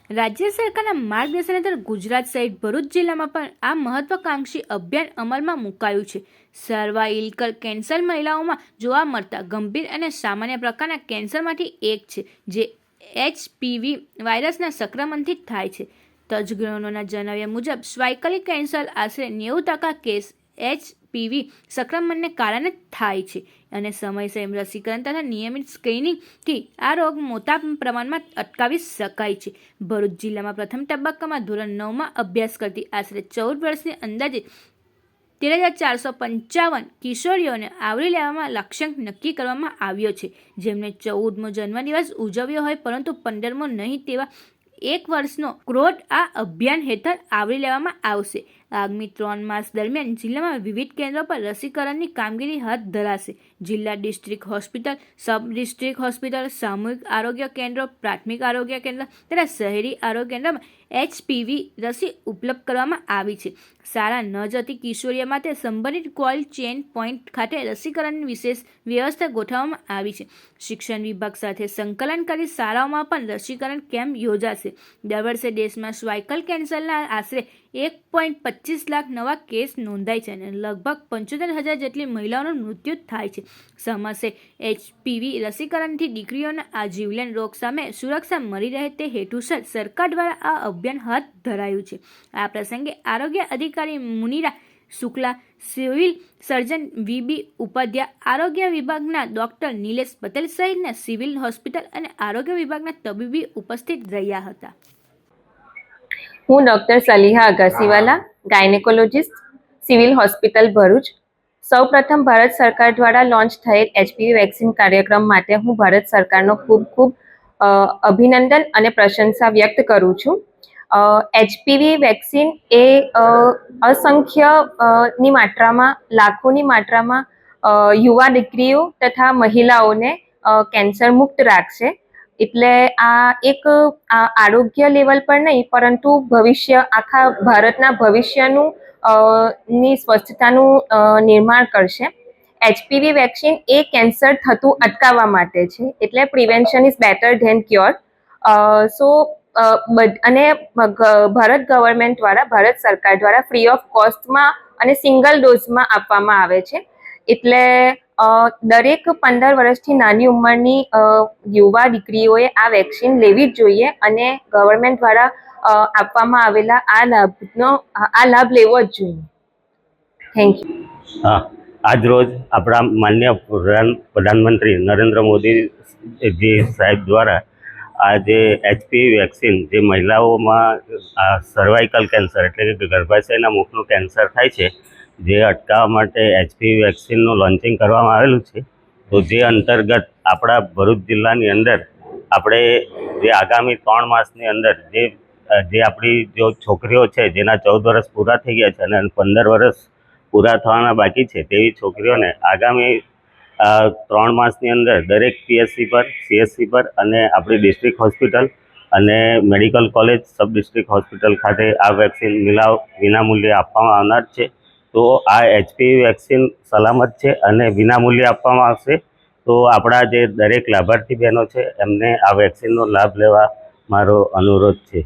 રાજ્ય સરકારના માર્ગદર્શન હેઠળ ગુજરાત સહિત ભરૂચ જિલ્લામાં પણ આ મહત્વાકાંક્ષી અભિયાન અમલમાં મુકાયું છે. સર્વાઇકલ કેન્સર મહિલાઓમાં જોવા મળતા ગંભીર અને સામાન્ય પ્રકારના કેન્સરમાંથી એક છે, જે HPV વાયરસના સંક્રમણથી થાય છે. તજજ્ઞોના જણાવ્યા મુજબ સર્વાઇકલ કેન્સર આશરે 90% કેસ HPV સંક્રમણને કારણે થાય છે અને સમયસર રસીકરણ તથા નિયમિત સ્ક્રીનિંગથી આ રોગ મોટા પ્રમાણમાં અટકાવી શકાય છે. ભરૂચ જિલ્લામાં પ્રથમ તબક્કામાં ધોરણ 9માં અભ્યાસ કરતી આશરે 14 વર્ષની અંદાજે 13,455 કિશોરીઓને આવરી લેવામાં લક્ષ્યાંક નક્કી કરવામાં આવ્યો છે, જેમને 14મો જન્મદિવસ ઉજવ્યો હોય પરંતુ 15મો નહીં તેવા 1 વર્ષનો ક્રોટ આ અભિયાન હેઠળ આવરી લેવામાં આવશે. આગામી 3 માસ દરમિયાન જિલ્લામાં વિવિધ કેન્દ્રો પર રસીકરણની કામગીરી હાથ ધરાશે. જિલ્લા district hospital, sub district hospital, સામૂહિક આરોગ્ય કેન્દ્રો, પ્રાથમિક આરોગ્ય કેન્દ્ર તથા શહેરી આરોગ્ય કેન્દ્રમાં HPV રસી ઉપલબ્ધ કરવામાં આવી છે. શાળા ન જતી કિશોરીઓ માટે સંબંધિત કોલ્ડ ચેન પોઈન્ટ ખાતે રસીકરણની વિશેષ વ્યવસ્થા ગોઠવવામાં આવી છે. શિક્ષણ વિભાગ સાથે સંકલન કરી શાળાઓમાં પણ રસીકરણ કેમ્પ યોજાશે. દર વર્ષે દેશમાં સર્વાઇકલ કેન્સરના આશરે 1.25 લાખ નવા કેસ નોંધાય છે અને લગભગ 75,000 જેટલી મહિલાઓનું મૃત્યુ થાય છે. સમયસર HPV રસીકરણથી દીકરીઓના આ જીવલેણ રોગ સામે સુરક્ષા મળી રહે તે હેતુસર સરકાર દ્વારા આ અભિયાન હાથ ધરાયું છે. આ પ્રસંગે આરોગ્ય અધિકારી Munira Shukla, civil surgeon VB Upadhyay, આરોગ્ય વિભાગના ડોક્ટર નિલેશ પટેલ સહિતના સિવિલ હોસ્પિટલ અને આરોગ્ય વિભાગના તબીબી ઉપસ્થિત રહ્યા હતા. હું doctor Saliha Agasiwala, gynaecologist, civil hospital Bharuch. સૌપ્રથમ ભારત સરકાર દ્વારા લોન્ચ થયેલ HPV વેક્સિન કાર્યક્રમ માટે હું ભારત સરકારનો ખૂબ અભિનંદન અને પ્રશંસા વ્યક્ત કરું છું. HPV વેક્સિન એ અસંખ્ય ની માત્રામાં, લાખોની માત્રામાં યુવા દીકરીઓ તથા મહિલાઓને કેન્સર મુક્ત રાખશે. એટલે આ એક આરોગ્ય લેવલ પર નહીં પરંતુ ભવિષ્ય, આખા ભારતના ભવિષ્યનું ની સ્વસ્થતાનું નિર્માણ કરશે. HPV વેક્સિન એ કેન્સર થતું અટકાવવા માટે છે, એટલે prevention is better than cure. અને ભારત ગવર્મેન્ટ દ્વારા, ભારત સરકાર દ્વારા ફ્રી ઓફ કોસ્ટમાં અને સિંગલ ડોઝમાં આપવામાં આવે છે. એટલે દરેક 15 વર્ષથી નાની ઉંમરની યુવા દીકરીઓએ આ વેક્સિન લેવી જ જોઈએ અને ગવર્મેન્ટ દ્વારા આપવામાં આવેલા આ લાભ લેવો જ જોઈએ. Thank you. હા, આજ રોજ આપણા માનનીય પ્રધાનમંત્રી નરેન્દ્ર મોદીજી સાહેબ દ્વારા આ જે HPV વેક્સિન, જે મહિલાઓમાં સર્વાઇકલ કેન્સર એટલે કે ગર્ભાશયના મુખનું કેન્સર થાય છે, જે અટકાવવા માટે HPV વેક્સિનનું લોન્ચિંગ કરવામાં આવેલું છે. તો જે અંતર્ગત આપણા ભરૂચ જિલ્લાની અંદર આપણે જે આગામી 3 માસની અંદર જે આપણી જો છોકરીઓ છે જેના 14 વર્ષ પૂરા થઈ ગયા છે અને 15 વર્ષ પૂરા થવાના બાકી છે, તેવી છોકરીઓને આગામી 3 માસની અંદર દરેક PSC પર, CSC પર અને આપણી ડિસ્ટ્રિક્ટ હોસ્પિટલ અને medical college, sub district hospital ખાતે આ વેક્સિન વિનામૂલ્યે આપવામાં આવનાર છે. તો આ HPV વેક્સિન સલામત છે અને વિનામૂલ્યે આપવામાં આવશે. તો આપણા જે દરેક લાભાર્થી બહેનો છે એમને આ વેક્સિનનો લાભ લેવા મારો અનુરોધ છે.